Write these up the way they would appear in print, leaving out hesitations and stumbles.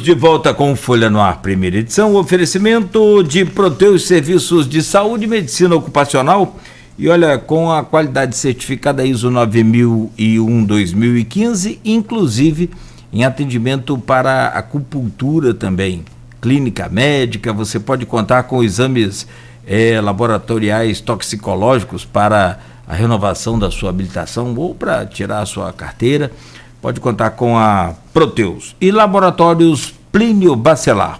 De volta com Folha no Ar, primeira edição, o oferecimento de Proteus Serviços de Saúde e Medicina Ocupacional. E olha, com a qualidade certificada ISO 9001-2015, inclusive em atendimento para acupuntura também, clínica médica, você pode contar com exames laboratoriais toxicológicos para a renovação da sua habilitação ou para tirar a sua carteira. Pode contar com a Proteus e Laboratórios Plínio Bacelar.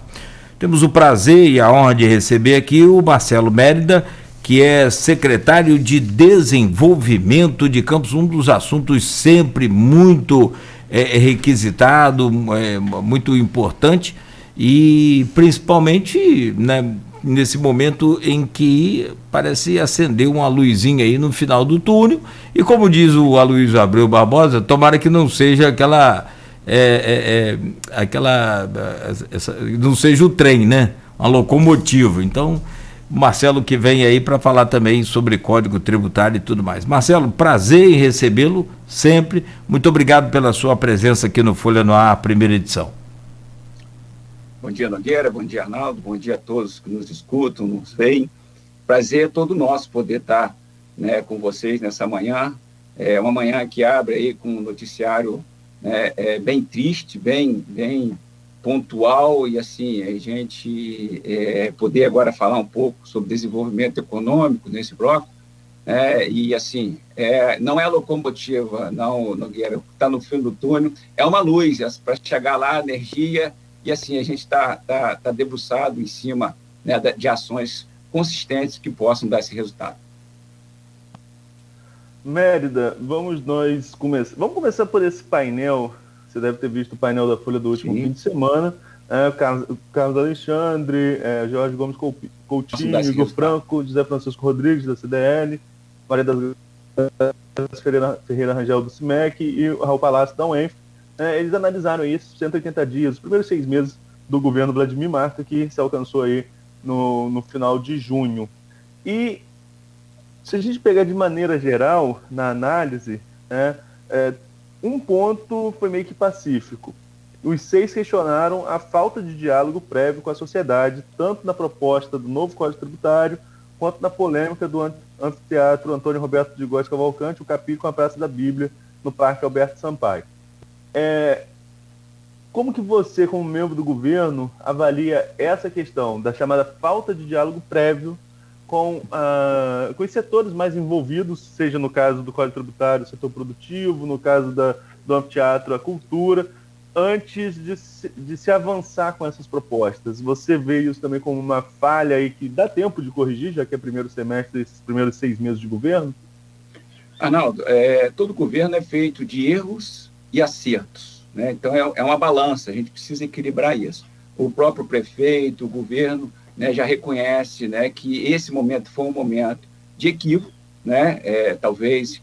Temos o prazer e a honra de receber aqui o Marcelo Mérida, que é secretário de Desenvolvimento de Campos, um dos assuntos sempre muito requisitado, muito importante, e principalmente, né, nesse momento em que parece acender uma luzinha aí no final do túnel, e como diz o Aloysio Abreu Barbosa, tomara que não seja não seja o trem, né? Uma locomotiva. Então, Marcelo que vem aí para falar também sobre Código Tributário e tudo mais. Marcelo, prazer em recebê-lo sempre. Muito obrigado pela sua presença aqui no Folha no Ar, primeira edição. Bom dia, Nogueira, bom dia, Arnaldo, bom dia a todos que nos escutam, nos veem. Prazer é todo nosso poder estar, né, com vocês nessa manhã. É uma manhã que abre aí com um noticiário, né, bem triste, bem pontual, e assim, a gente poder agora falar um pouco sobre desenvolvimento econômico nesse bloco, e assim, não é locomotiva, não, Nogueira, está no fim do túnel, é uma luz, para chegar lá, energia. E assim, a gente está debruçado em cima, né, de ações consistentes que possam dar esse resultado. Mérida, vamos começar por esse painel. Você deve ter visto o painel da Folha do último fim de semana. O Carlos Alexandre, Jorge Gomes Coutinho, Igor Franco, José Francisco Rodrigues, da CDL, Maria das Ferreira Rangel, do CIMEC, e o Raul Palácio, da UENF. Eles analisaram isso, 180 dias, os primeiros 6 meses do governo Vladimir Marta, que se alcançou aí no final de junho. E se a gente pegar de maneira geral, na análise, um ponto foi meio que pacífico. Os 6 questionaram a falta de diálogo prévio com a sociedade, tanto na proposta do novo Código Tributário, quanto na polêmica do anfiteatro Antônio Roberto de Góes Cavalcante, o Capi com a Praça da Bíblia, no Parque Alberto Sampaio. Como que você, como membro do governo, avalia essa questão da chamada falta de diálogo prévio com os setores mais envolvidos, seja no caso do Código Tributário, o setor produtivo, no caso do anfiteatro, a cultura, antes de se avançar com essas propostas? Você vê isso também como uma falha aí que dá tempo de corrigir, já que é primeiro semestre, esses primeiros 6 meses de governo? Arnaldo, todo governo é feito de erros e acertos, né? Então é uma balança, a gente precisa equilibrar isso. O próprio prefeito, o governo, né, já reconhece, né, que esse momento foi um momento de equívoco, né? Talvez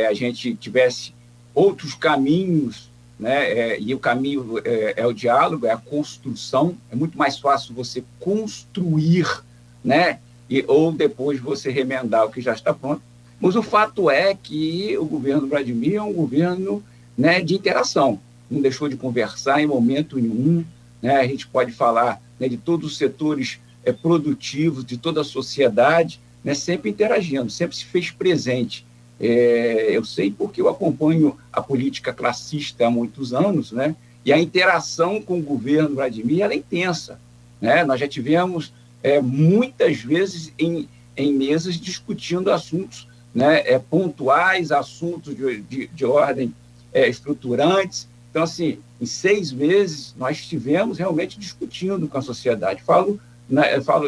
a gente tivesse outros caminhos, né? E o caminho é o diálogo, é a construção. É muito mais fácil você construir, né? Ou depois você remendar o que já está pronto. Mas o fato é que o governo Vladimir é um governo, né, de interação, não deixou de conversar em momento nenhum, né? A gente pode falar, né, de todos os setores produtivos, de toda a sociedade, né, sempre interagindo, sempre se fez presente. Eu sei porque eu acompanho a política classista há muitos anos, né, e a interação com o governo Vladimir ela é intensa, né? Nós já tivemos muitas vezes em mesas discutindo assuntos, né, pontuais, assuntos de ordem estruturantes. Então, assim, em 6 meses, nós estivemos realmente discutindo com a sociedade. Falo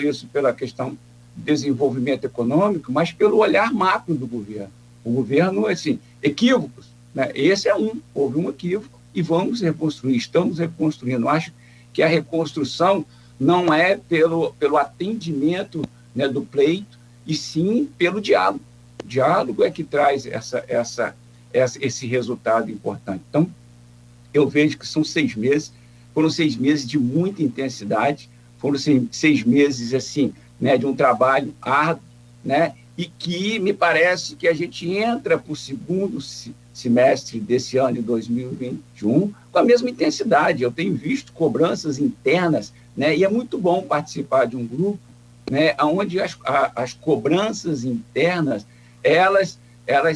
isso pela questão do desenvolvimento econômico, mas pelo olhar macro do governo. O governo, assim, equívocos, né? Esse houve um equívoco e vamos reconstruir, estamos reconstruindo. Acho que a reconstrução não é pelo atendimento, né, do pleito, e sim pelo diálogo. O diálogo é que traz esse resultado importante. Então, eu vejo que são 6 meses, foram 6 meses de muita intensidade, foram 6 meses, assim, né, de um trabalho árduo, né, e que me parece que a gente entra para o segundo semestre desse ano de 2021 com a mesma intensidade. Eu tenho visto cobranças internas, né, e é muito bom participar de um grupo, né, onde as cobranças internas, elas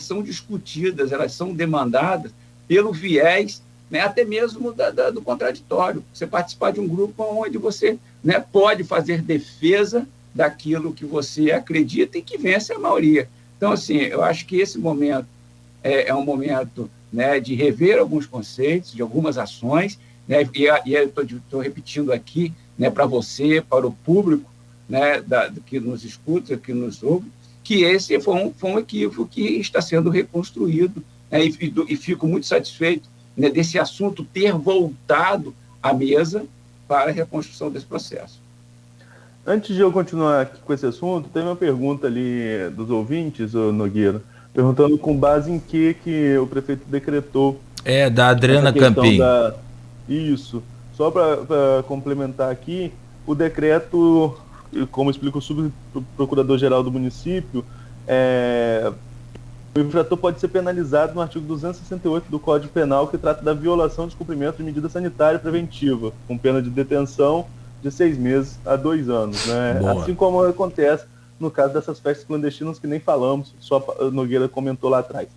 são discutidas, elas são demandadas pelo viés, né, até mesmo do contraditório. Você participar de um grupo onde você, né, pode fazer defesa daquilo que você acredita e que vence a maioria. Então, assim, eu acho que esse momento é um momento, né, de rever alguns conceitos, de algumas ações, né, e eu estou repetindo aqui, né, para você, para o público, né, que nos escuta, que nos ouve, que esse foi um equívoco que está sendo reconstruído, né, e fico muito satisfeito, né, desse assunto ter voltado à mesa para a reconstrução desse processo. Antes de eu continuar aqui com esse assunto, tem uma pergunta ali dos ouvintes, Nogueira, perguntando com base em que o prefeito decretou. Da Adriana Campim. Isso. Só para complementar aqui, o decreto, como explica o subprocurador-geral do município, o infrator pode ser penalizado no artigo 268 do Código Penal, que trata da violação e descumprimento de medida sanitária preventiva, com pena de detenção de 6 meses a 2 anos. Né? Assim como acontece no caso dessas festas clandestinas que nem falamos, só a Nogueira comentou lá atrás.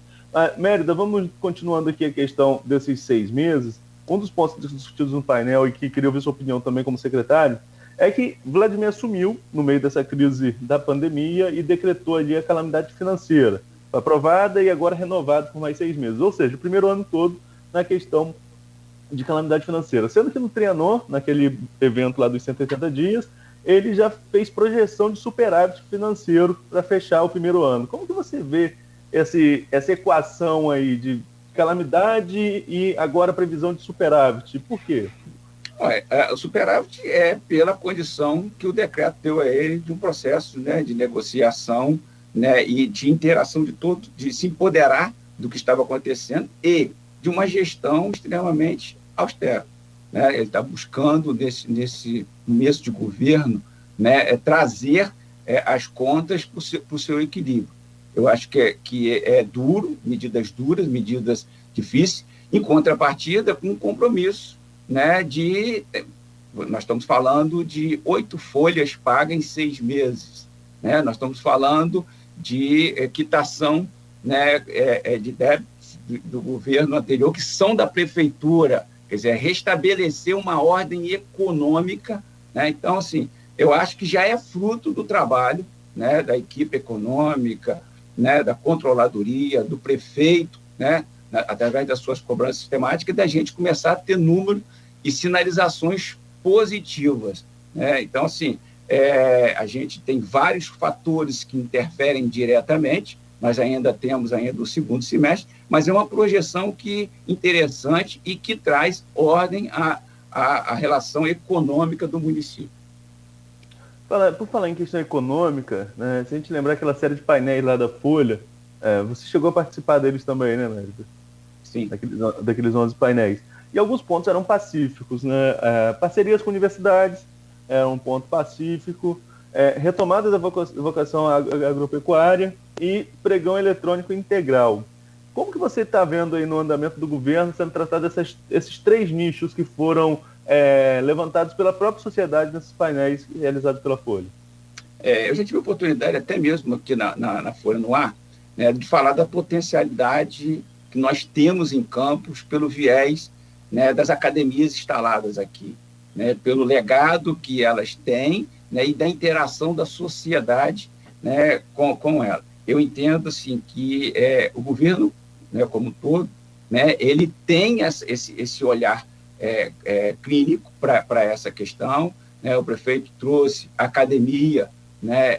Mérida, vamos continuando aqui a questão desses 6 meses. Um dos pontos discutidos no painel, e que queria ouvir sua opinião também como secretário, é que Vladimir assumiu no meio dessa crise da pandemia e decretou ali a calamidade financeira. Foi aprovada e agora renovada por mais 6 meses. Ou seja, o primeiro ano todo na questão de calamidade financeira. Sendo que no Trianon, naquele evento lá dos 180 dias, ele já fez projeção de superávit financeiro para fechar o primeiro ano. Como que você vê essa equação aí de calamidade e agora previsão de superávit? Por quê? O superávit é pela condição que o decreto deu a ele de um processo, né, de negociação, né, e de interação de todos, de se empoderar do que estava acontecendo e de uma gestão extremamente austera. Né? Ele está buscando, nesse começo de governo, né, trazer as contas para o seu equilíbrio. Eu acho que é duro, medidas duras, medidas difíceis, em contrapartida com um compromisso, né, nós estamos falando de 8 folhas pagas em 6 meses. Né? Nós estamos falando de quitação, né, de débitos do governo anterior, que são da prefeitura, quer dizer, restabelecer uma ordem econômica. Né? Então, assim, eu acho que já é fruto do trabalho, né, da equipe econômica, né, da controladoria, do prefeito, né, através das suas cobranças sistemáticas, da gente começar a ter número e sinalizações positivas. Né? Então, assim, a gente tem vários fatores que interferem diretamente, nós ainda temos o segundo semestre, mas é uma projeção interessante e que traz ordem à relação econômica do município. Por falar em questão econômica, né, se a gente lembrar aquela série de painéis lá da Folha, você chegou a participar deles também, né, Mérida? Sim. Daqueles 11 painéis. E alguns pontos eram pacíficos, né? Parcerias com universidades era um ponto pacífico, retomada da vocação agropecuária e pregão eletrônico integral. Como que você está vendo aí no andamento do governo sendo tratado esses 3 nichos que foram levantados pela própria sociedade nesses painéis realizados pela Folha? Eu já tive a oportunidade, até mesmo aqui na Folha no Ar, né, de falar da potencialidade que nós temos em Campos pelo viés, né, das academias instaladas aqui, né, pelo legado que elas têm, né, e da interação da sociedade, né, com ela. Eu entendo assim, que o governo, né, como um todo, né, ele tem esse olhar clínico para essa questão. Né, o prefeito trouxe a academia, né,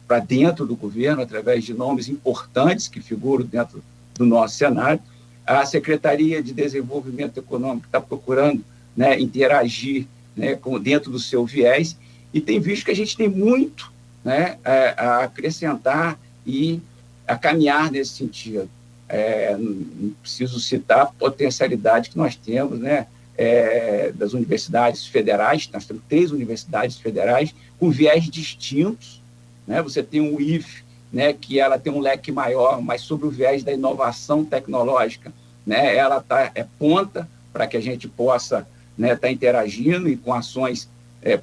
para dentro do governo, através de nomes importantes que figuram dentro do nosso cenário. A Secretaria de Desenvolvimento Econômico está procurando, né, interagir, né, dentro do seu viés, e tem visto que a gente tem muito, né, a acrescentar e a caminhar nesse sentido. Não preciso citar a potencialidade que nós temos, né, das universidades federais. Nós temos 3 universidades federais com viés distintos. Né? Você tem o IFE, né, que ela tem um leque maior, mas sobre o viés da inovação tecnológica, né, ela é ponta para que a gente possa, né, estar interagindo e com ações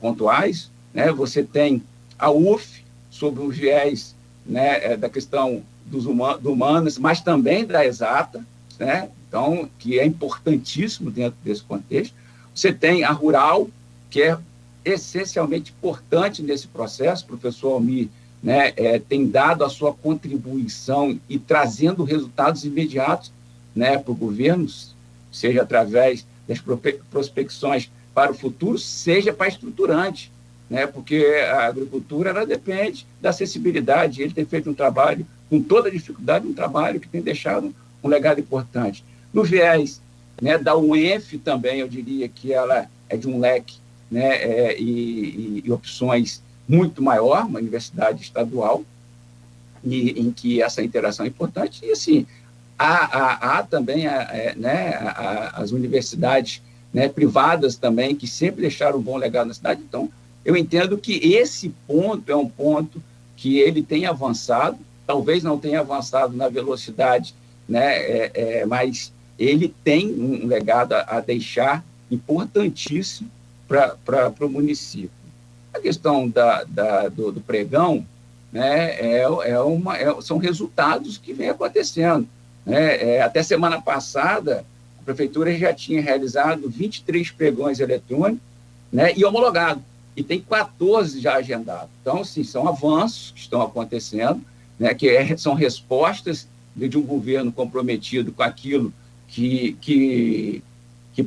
pontuais, né? Você tem a UF sobre o viés, né, da questão do humanas, mas também da exata, né? Então, que é importantíssimo dentro desse contexto. Você tem a Rural, que é essencialmente importante nesse processo. O professor Almir, né, tem dado a sua contribuição e trazendo resultados imediatos, né, para o governo, seja através das prospecções para o futuro, seja para estruturante, né, porque a agricultura ela depende da acessibilidade. Ele tem feito um trabalho, com toda a dificuldade, um trabalho que tem deixado um legado importante. No viés, né, da UENF também, eu diria que ela é de um leque, né, e opções muito maior, uma universidade estadual, em que essa interação é importante. E, assim, há também né, as universidades, né, privadas também, que sempre deixaram um bom legado na cidade. Então, eu entendo que esse ponto é um ponto que ele tem avançado, talvez não tenha avançado na velocidade, né, mas ele tem um legado a deixar importantíssimo para o município. A questão do pregão, né, são resultados que vêm acontecendo, né? Até semana passada, a prefeitura já tinha realizado 23 pregões eletrônicos, né, e homologado, e tem 14 já agendados. Então, sim, são avanços que estão acontecendo, né, que são respostas de um governo comprometido com aquilo que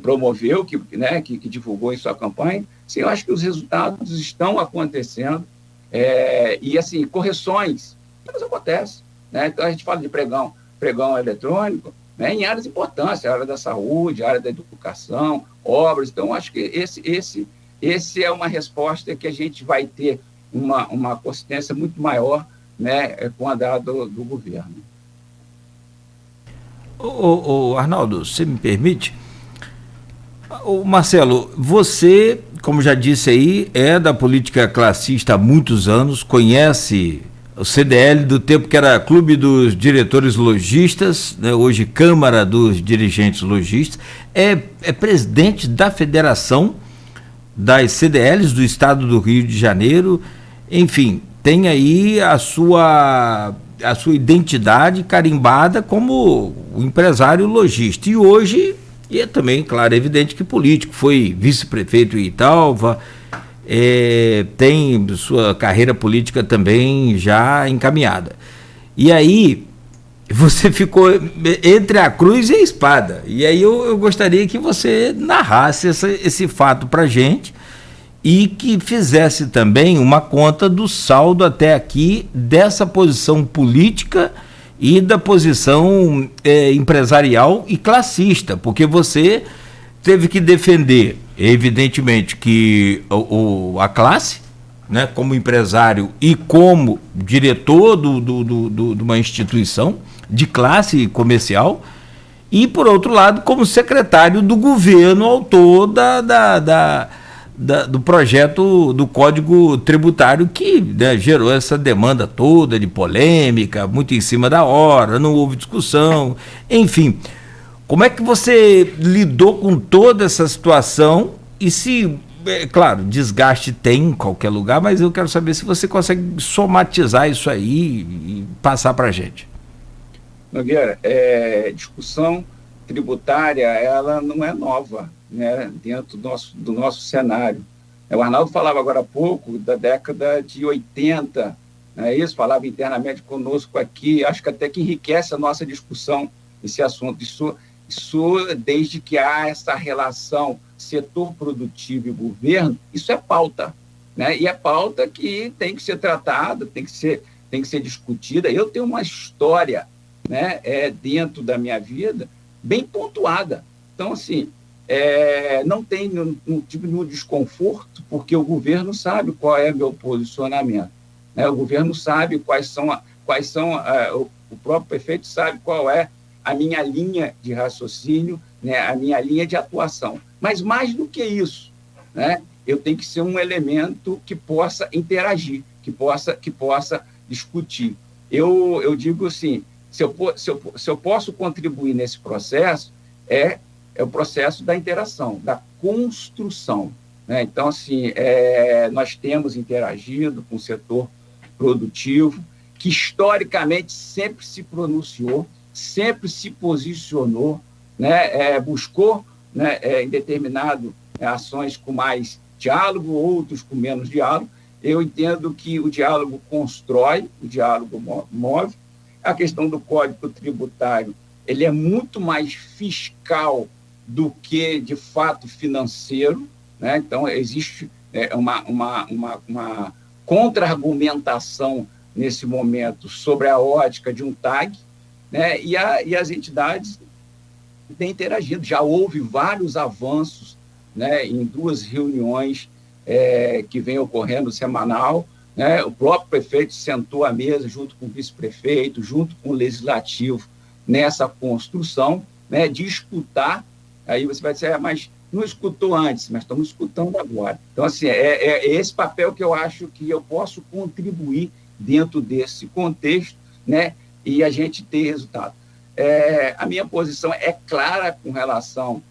promoveu, né, que divulgou em sua campanha. Sim, eu acho que os resultados estão acontecendo, e, assim, correções, elas acontecem, né? Então, a gente fala de pregão eletrônico, né, em áreas importantes, a área da saúde, a área da educação, obras. Então, acho que esse é uma resposta que a gente vai ter uma consistência muito maior, né, com a andar do governo. Arnaldo, você me permite? Marcelo, você, como já disse aí, é da política classista há muitos anos, conhece o CDL do tempo que era Clube dos Diretores Lojistas, né, hoje Câmara dos Dirigentes Lojistas, é presidente da Federação das CDLs do Estado do Rio de Janeiro, enfim, tem aí a sua identidade carimbada como o empresário lojista. E hoje, e é também, claro, é evidente que político, foi vice-prefeito em Italva, tem sua carreira política também já encaminhada. E aí, você ficou entre a cruz e a espada. E aí eu gostaria que você narrasse esse fato para a gente e que fizesse também uma conta do saldo até aqui dessa posição política e da posição empresarial e classista, porque você teve que defender, evidentemente, que a classe, né, como empresário e como diretor de uma instituição de classe comercial, e, por outro lado, como secretário do governo, autor do projeto do Código Tributário que, né, gerou essa demanda toda de polêmica, muito em cima da hora, não houve discussão, enfim. Como é que você lidou com toda essa situação e se, claro, desgaste tem em qualquer lugar, mas eu quero saber se você consegue somatizar isso aí e passar para a gente. Nogueira, discussão tributária, ela não é nova, né, dentro do nosso cenário. O Arnaldo falava agora há pouco da década de 80, né, isso, falava internamente conosco aqui, acho que até que enriquece a nossa discussão, esse assunto. Isso desde que há essa relação setor produtivo e governo, isso é pauta, né, e é pauta que tem que ser tratada, tem que ser discutida. Eu tenho uma história, né, dentro da minha vida, bem pontuada. Então, assim, não tem nenhum desconforto, porque o governo sabe qual é meu posicionamento, né? O governo sabe o próprio prefeito sabe qual é a minha linha de raciocínio, né, a minha linha de atuação. Mas mais do que isso, né, eu tenho que ser um elemento que possa interagir, que possa discutir. eu digo assim, se eu posso contribuir nesse processo, é o processo da interação, da construção, né? Então, assim, nós temos interagido com o setor produtivo, que historicamente sempre se pronunciou, sempre se posicionou, né? Buscou, né, em determinado ações com mais diálogo, outros com menos diálogo. Eu entendo que o diálogo constrói, o diálogo move. A questão do Código Tributário, ele é muito mais fiscal do que, de fato, financeiro, né? Então, existe uma contra-argumentação nesse momento sobre a ótica de um TAG, né? E as entidades têm interagido. Já houve vários avanços, né, em 2 reuniões que vem ocorrendo semanal, né? O próprio prefeito sentou à mesa junto com o vice-prefeito, junto com o legislativo, nessa construção, né, de escutar. Aí você vai dizer, mas não escutou antes, mas estamos escutando agora. Então, assim, é esse papel que eu acho que eu posso contribuir dentro desse contexto, né, e a gente ter resultado. A minha posição é clara com relação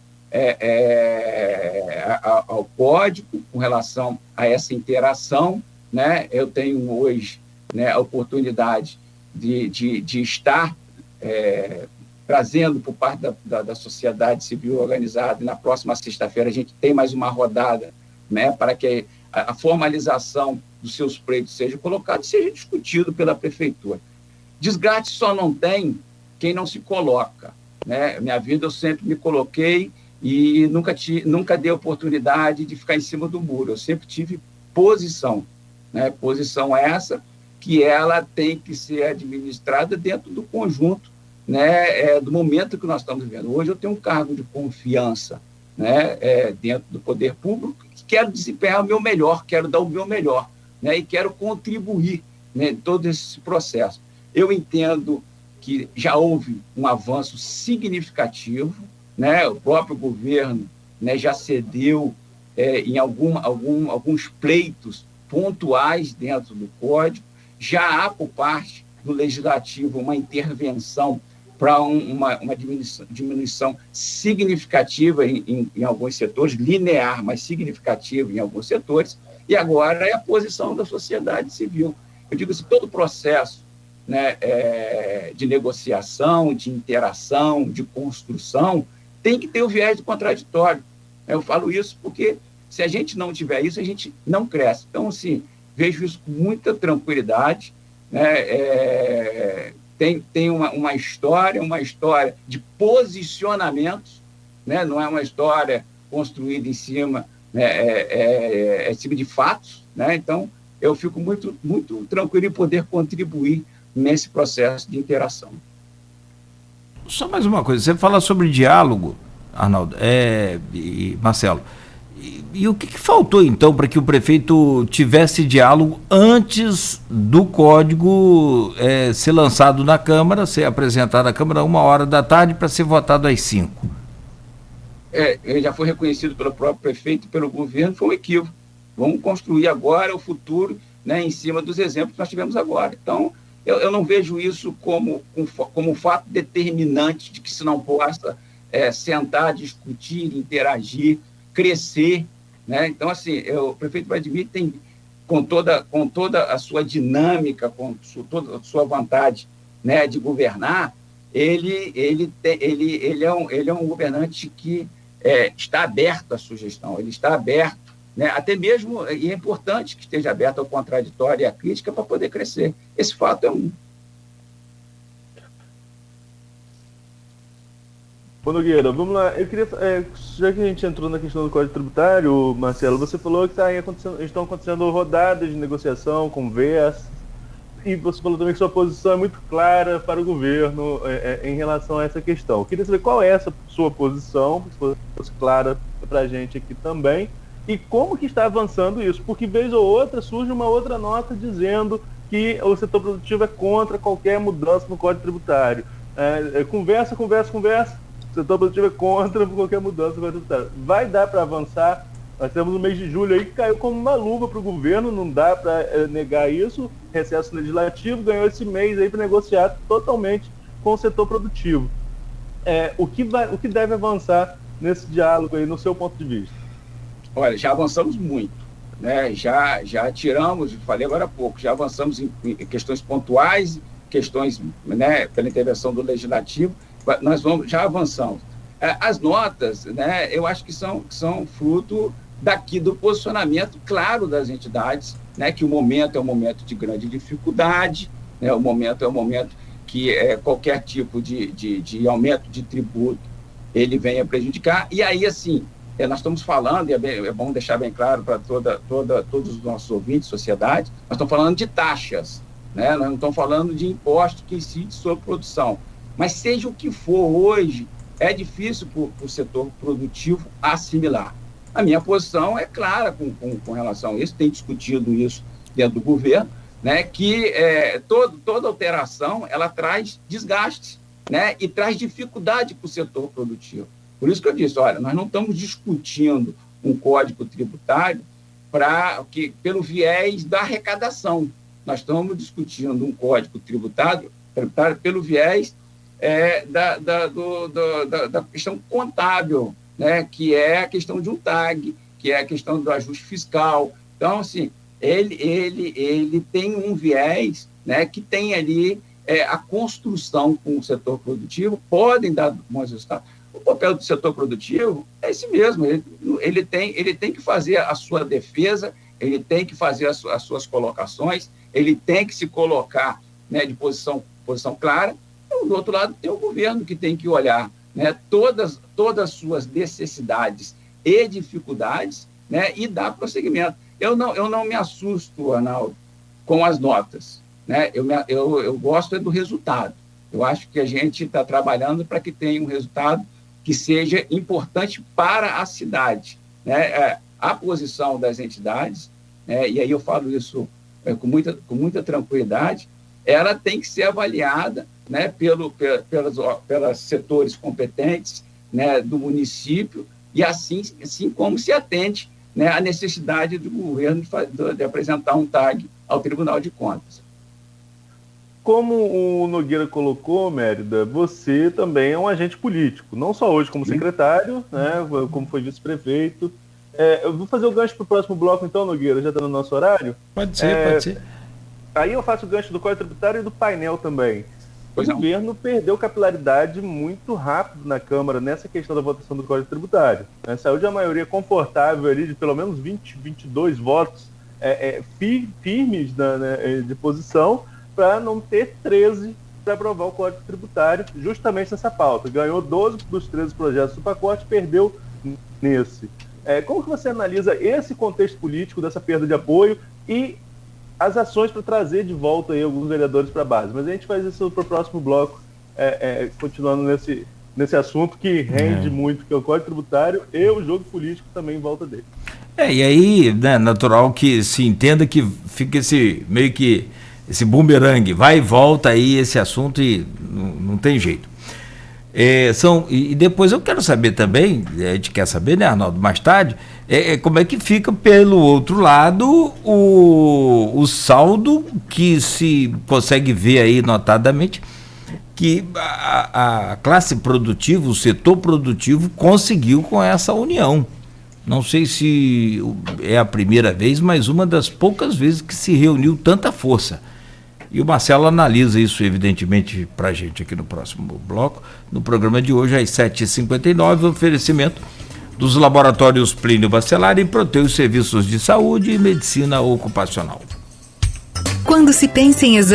ao código, com relação a essa interação, né? Eu tenho hoje, né, a oportunidade de estar trazendo por parte da sociedade civil organizada, e na próxima sexta-feira a gente tem mais uma rodada, né, para que a formalização dos seus pleitos seja colocada e seja discutido pela prefeitura. Desgaste só não tem quem não se coloca, né? Minha vida eu sempre me coloquei e nunca dei oportunidade de ficar em cima do muro. Eu sempre tive posição, né? Posição essa que ela tem que ser administrada dentro do conjunto, né, do momento que nós estamos vivendo. Hoje eu tenho um cargo de confiança, né, dentro do poder público, quero desempenhar o meu melhor, quero dar o meu melhor, né, e quero contribuir, né, em todo esse processo. Eu entendo que já houve um avanço significativo, né, o próprio governo, né, já cedeu em alguns pleitos pontuais dentro do Código, já há por parte do Legislativo uma intervenção para uma diminuição significativa em alguns setores, linear, mas significativa em alguns setores, e agora é a posição da sociedade civil. Eu digo assim, todo o processo, né, de negociação, de interação, de construção, tem que ter o viés do contraditório. Eu falo isso porque, se a gente não tiver isso, a gente não cresce. Então, assim, vejo isso com muita tranquilidade, né? Tem uma história de posicionamentos, né? Não é uma história construída em cima, né, em cima de fatos, né? Então, eu fico muito, muito tranquilo em poder contribuir nesse processo de interação. Só mais uma coisa, você fala sobre diálogo, Arnaldo, e Marcelo, e o que faltou então para que o prefeito tivesse diálogo antes do código ser lançado na Câmara, ser apresentado à Câmara 13h para ser votado às 5? Ele já foi reconhecido pelo próprio prefeito e pelo governo, foi um equívoco. Vamos construir agora o futuro, né, em cima dos exemplos que nós tivemos agora. Então, eu não vejo isso como um fato determinante de que se não possa sentar, discutir, interagir, crescer, né? Então, assim, o prefeito Vladimir tem, com toda a sua dinâmica, com toda a sua vontade, né, de governar, ele é um governante que está aberto à sugestão, ele está aberto, né, até mesmo, e é importante que esteja aberto ao contraditório e à crítica para poder crescer. Esse fato é um. Bom, Nogueira, vamos lá. Eu queria, já que a gente entrou na questão do Código Tributário, Marcelo, você falou que estão acontecendo rodadas de negociação, conversas, e você falou também que sua posição é muito clara para o governo em relação a essa questão. Eu queria saber qual é essa sua posição, se fosse clara para a gente aqui também, e como que está avançando isso, porque vez ou outra surge uma outra nota dizendo que o setor produtivo é contra qualquer mudança no Código Tributário. Conversa, o setor produtivo é contra qualquer mudança no Código Tributário. Vai dar para avançar? Nós temos o mês de julho aí que caiu como uma luva para o governo, não dá para negar isso, recesso legislativo, ganhou esse mês aí para negociar totalmente com o setor produtivo. O que deve avançar nesse diálogo aí, no seu ponto de vista? Olha, já avançamos muito, né? Já tiramos, falei agora há pouco, já avançamos em questões pontuais, questões, né, pela intervenção do legislativo, já avançamos. As notas, né, eu acho que são fruto daqui do posicionamento claro das entidades, né, que o momento é um momento de grande dificuldade, né, o momento é um momento que qualquer tipo de aumento de tributo ele venha prejudicar. E aí, assim, nós estamos falando, e é bom deixar bem claro para todos os nossos ouvintes, sociedade, nós estamos falando de taxas, né? Nós não estamos falando de impostos que incidem sobre produção. Mas seja o que for hoje, é difícil para o setor produtivo assimilar. A minha posição é clara com relação a isso, tem discutido isso dentro do governo, né, que toda alteração ela traz desgaste, né, e traz dificuldade para o setor produtivo. Por isso que eu disse, olha, nós não estamos discutindo um código tributário pelo viés da arrecadação. Nós estamos discutindo um código tributário pelo viés da questão contábil, né, que é a questão de um TAG, que é a questão do ajuste fiscal. Então, assim, ele tem um viés, né, que tem ali a construção com o setor produtivo, podem dar bons resultados. O papel do setor produtivo é esse mesmo, ele tem que fazer a sua defesa, ele tem que fazer as suas colocações, ele tem que se colocar, né, de posição clara. E, do outro lado, tem o governo que tem que olhar, né, todas as suas necessidades e dificuldades, né, e dar prosseguimento. Eu não me assusto, Arnaldo, com as notas, né? Eu gosto do resultado. Eu acho que a gente está trabalhando para que tenha um resultado que seja importante para a cidade, né? A posição das entidades, né, e aí eu falo isso com muita tranquilidade, ela tem que ser avaliada, né, pelos setores competentes, né, do município, e assim como se atende, né, à necessidade do governo de apresentar um TAG ao Tribunal de Contas. Como o Nogueira colocou, Mérida, você também é um agente político, não só hoje como secretário, né, como foi vice-prefeito. Eu vou fazer o gancho para o próximo bloco, então, Nogueira, já está no nosso horário? Pode ser. Aí eu faço o gancho do Código Tributário e do painel também. O governo perdeu capilaridade muito rápido na Câmara nessa questão da votação do Código Tributário. Saiu de uma maioria confortável ali de pelo menos 22 votos firmes de posição, para não ter 13 para aprovar o Código Tributário, justamente nessa pauta. Ganhou 12 dos 13 projetos do pacote, perdeu nesse. Como que você analisa esse contexto político dessa perda de apoio e as ações para trazer de volta aí alguns vereadores para a base? Mas a gente faz isso para o próximo bloco, continuando nesse assunto que rende muito, que é o Código Tributário, e o jogo político também em volta dele. E aí, né, natural que se entenda que fica meio que esse bumerangue, vai e volta aí esse assunto e não tem jeito. E depois eu quero saber também, a gente quer saber, né, Arnaldo, mais tarde, como é que fica pelo outro lado o saldo que se consegue ver aí notadamente, que a classe produtiva, o setor produtivo conseguiu com essa união. Não sei se é a primeira vez, mas uma das poucas vezes que se reuniu tanta força. E o Marcelo analisa isso, evidentemente, para a gente aqui no próximo bloco. No programa de hoje, às 7h59, oferecimento dos laboratórios Plínio Bacelar e Proteus Serviços de Saúde e Medicina Ocupacional. Quando se pensa em exame